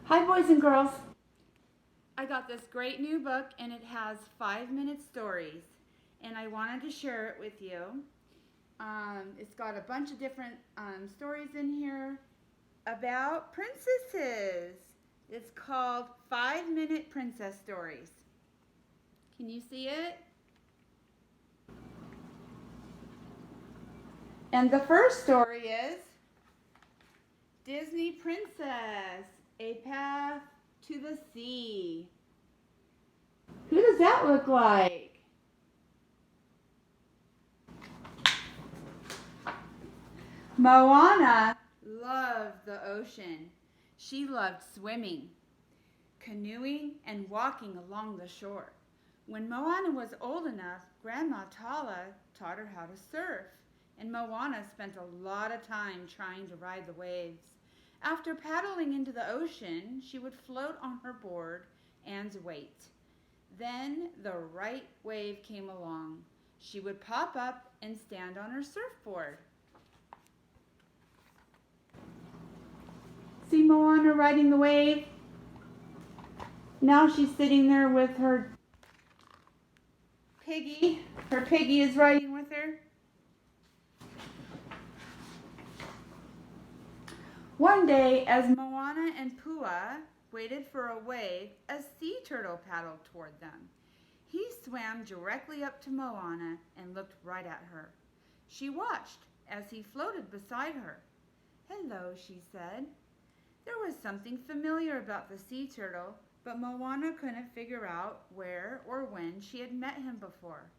Hi, boys and girls. I got this great new book and it has 5-minute stories, and I wanted to share it with you. It's got a bunch of different stories in here about princesses. It's called 5-Minute Princess Stories. Can you see it? And the first story is Disney Princess, A Path to the Sea. Who does that look like? Moana loved the ocean. She loved swimming, canoeing, and walking along the shore. When Moana was old enough, Grandma Tala taught her how to surf, and Moana spent a lot of time trying to ride the waves. After paddling into the ocean, she would float on her board and wait. Then the right wave came along. She would pop up and stand on her surfboard. See Moana riding the wave? Now she's sitting there with her piggy. Her piggy is riding with her. One day, as Moana and Pua waited for a wave, a sea turtle paddled toward them. He swam directly up to Moana and looked right at her. She watched as he floated beside her. "Hello," she said. There was something familiar about the sea turtle, but Moana couldn't figure out where or when she had met him before.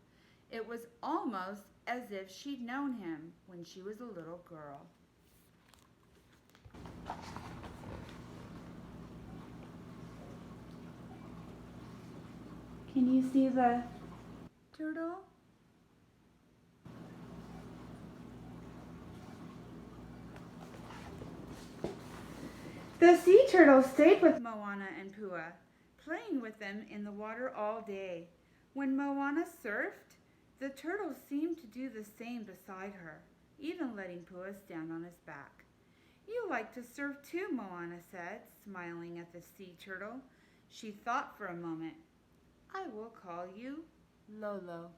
It was almost as if she'd known him when she was a little girl. Can you see the turtle? The sea turtle stayed with Moana and Pua, playing with them in the water all day. When Moana surfed, the turtle seemed to do the same beside her, even letting Pua stand on his back. "You like to surf too," Moana said, smiling at the sea turtle. She thought for a moment. "I will call you Lolo."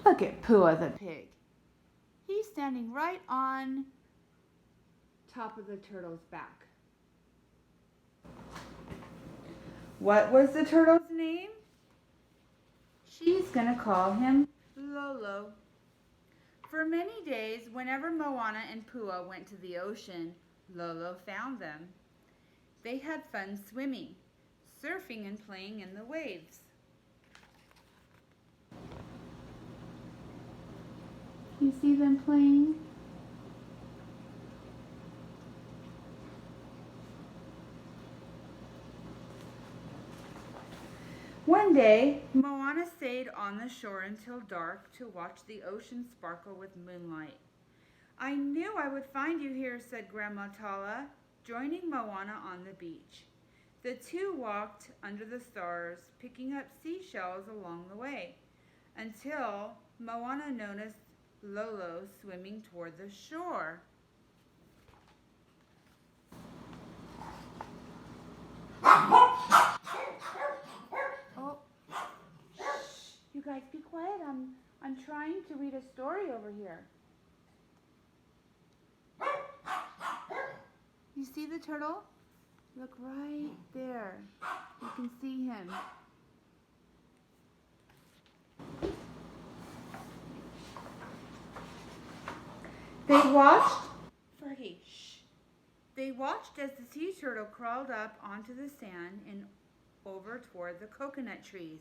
Look at Pua the pig. He's standing right on top of the turtle's back. What was the turtle's name? She's going to call him Lolo. For many days, whenever Moana and Pua went to the ocean, Lolo found them. They had fun swimming, surfing, and playing in the waves. You see them playing? One day, Moana stayed on the shore until dark to watch the ocean sparkle with moonlight. "I knew I would find you here," said Grandma Tala, joining Moana on the beach. The two walked under the stars, picking up seashells along the way, until Moana noticed Lolo swimming toward the shore. Oh, shh, you guys be quiet. I'm trying to read a story over here. You see the turtle? Look right there. You can see him. They watched, Fergie, shh. They watched as the sea turtle crawled up onto the sand and over toward the coconut trees.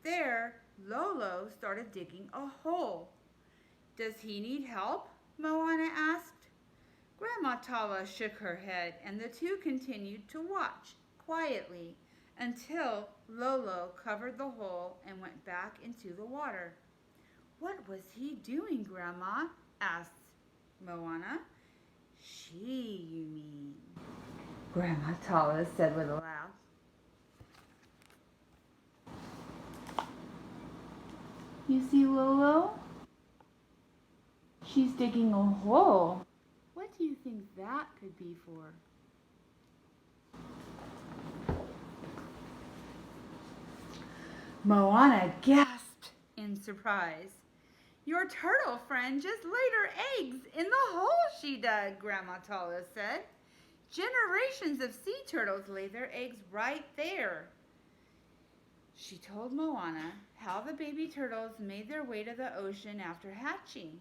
There, Lolo started digging a hole. "Does he need help?" Moana asked. Grandma Tala shook her head, and the two continued to watch quietly until Lolo covered the hole and went back into the water. "What was he doing, Grandma?" asked Moana. "She, you mean?" Grandma Tala said with a laugh. You see Lolo? She's digging a hole. What do you think that could be for? Moana gasped in surprise. Your turtle friend just laid her eggs in the hole she dug, Grandma Tala said. Generations of sea turtles lay their eggs right there. She told Moana how the baby turtles made their way to the ocean after hatching.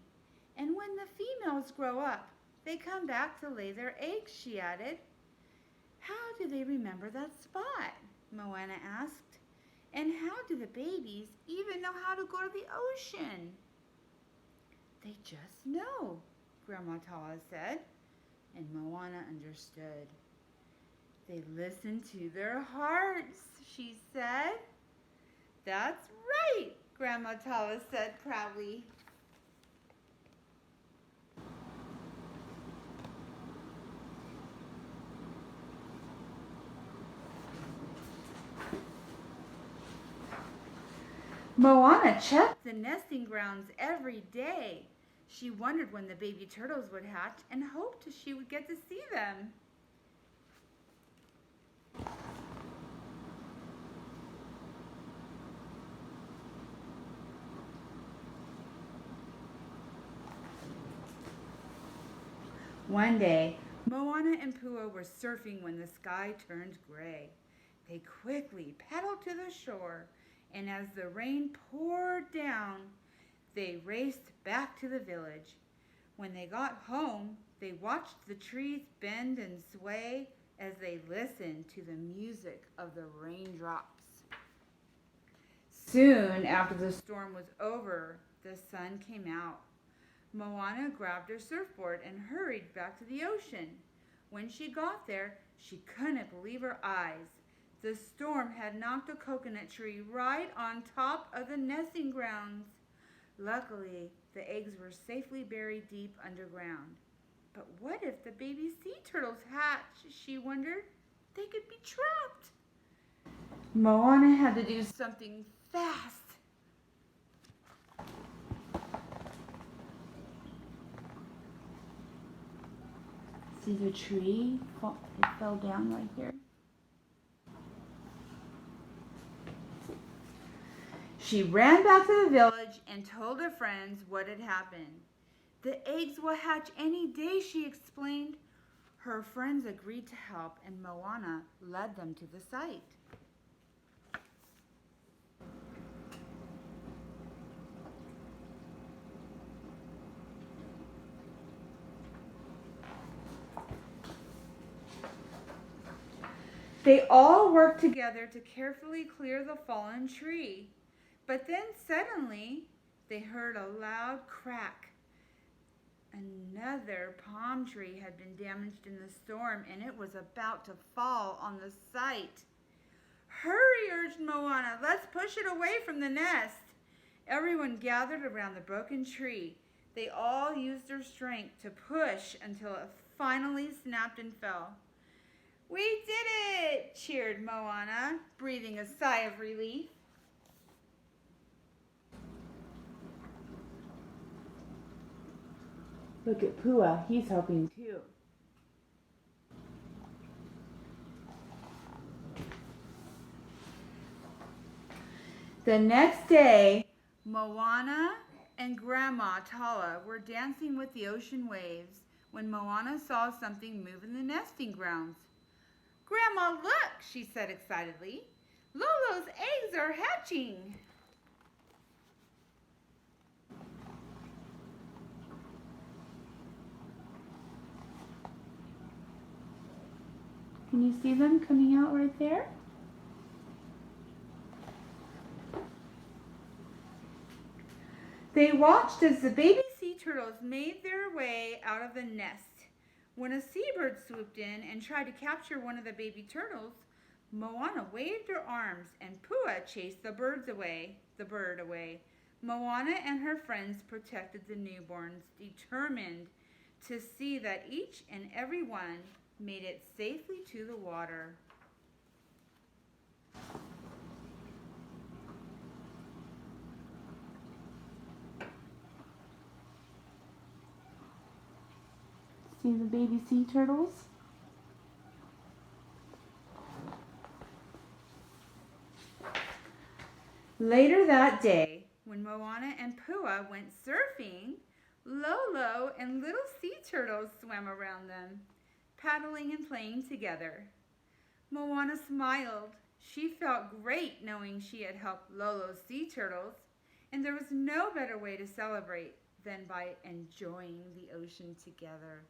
And when the females grow up, they come back to lay their eggs, she added. How do they remember that spot? Moana asked. And how do the babies even know how to go to the ocean? They just know, Grandma Tala said, and Moana understood. They listen to their hearts, she said. That's right, Grandma Tala said proudly. Moana checked the nesting grounds every day. She wondered when the baby turtles would hatch and hoped she would get to see them. One day, Moana and Pua were surfing when the sky turned gray. They quickly paddled to the shore, and as the rain poured down, they raced back to the village. When they got home, they watched the trees bend and sway as they listened to the music of the raindrops. Soon after the storm was over, the sun came out. Moana grabbed her surfboard and hurried back to the ocean. When she got there, she couldn't believe her eyes. The storm had knocked a coconut tree right on top of the nesting grounds. Luckily, the eggs were safely buried deep underground. But what if the baby sea turtles hatch? She wondered. They could be trapped. Moana had to do something fast. See the tree? It fell down right here. She ran back to the village and told her friends what had happened. The eggs will hatch any day, she explained. Her friends agreed to help, and Moana led them to the site. They all worked together to carefully clear the fallen tree. But then suddenly, they heard a loud crack. Another palm tree had been damaged in the storm, and it was about to fall on the site. Hurry, urged Moana. Let's push it away from the nest. Everyone gathered around the broken tree. They all used their strength to push until it finally snapped and fell. We did it, cheered Moana, breathing a sigh of relief. Look at Pua, he's helping too. The next day, Moana and Grandma Tala were dancing with the ocean waves when Moana saw something move in the nesting grounds. Grandma, look, she said excitedly. Lolo's eggs are hatching. Can you see them coming out right there? They watched as the baby sea turtles made their way out of the nest. When a seabird swooped in and tried to capture one of the baby turtles, Moana waved her arms and Pua chased the bird away. Moana and her friends protected the newborns, determined to see that each and every one made it safely to the water. See the baby sea turtles? Later that day, when Moana and Pua went surfing, Lolo and little sea turtles swam around them, paddling and playing together. Moana smiled. She felt great knowing she had helped Lolo's sea turtles, and there was no better way to celebrate than by enjoying the ocean together.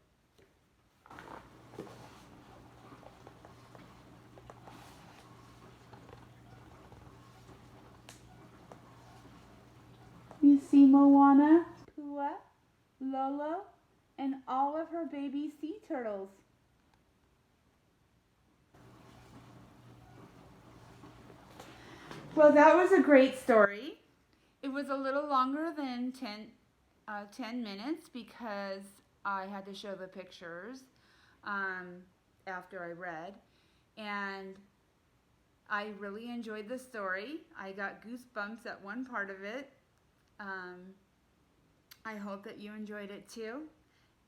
You see Moana, Pua, Lolo, and all of her baby sea turtles. Well, that was a great story. It was a little longer than 10 minutes because I had to show the pictures after I read. And I really enjoyed the story. I got goosebumps at one part of it. I hope that you enjoyed it too.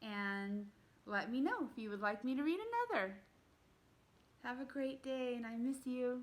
And let me know if you would like me to read another. Have a great day, and I miss you.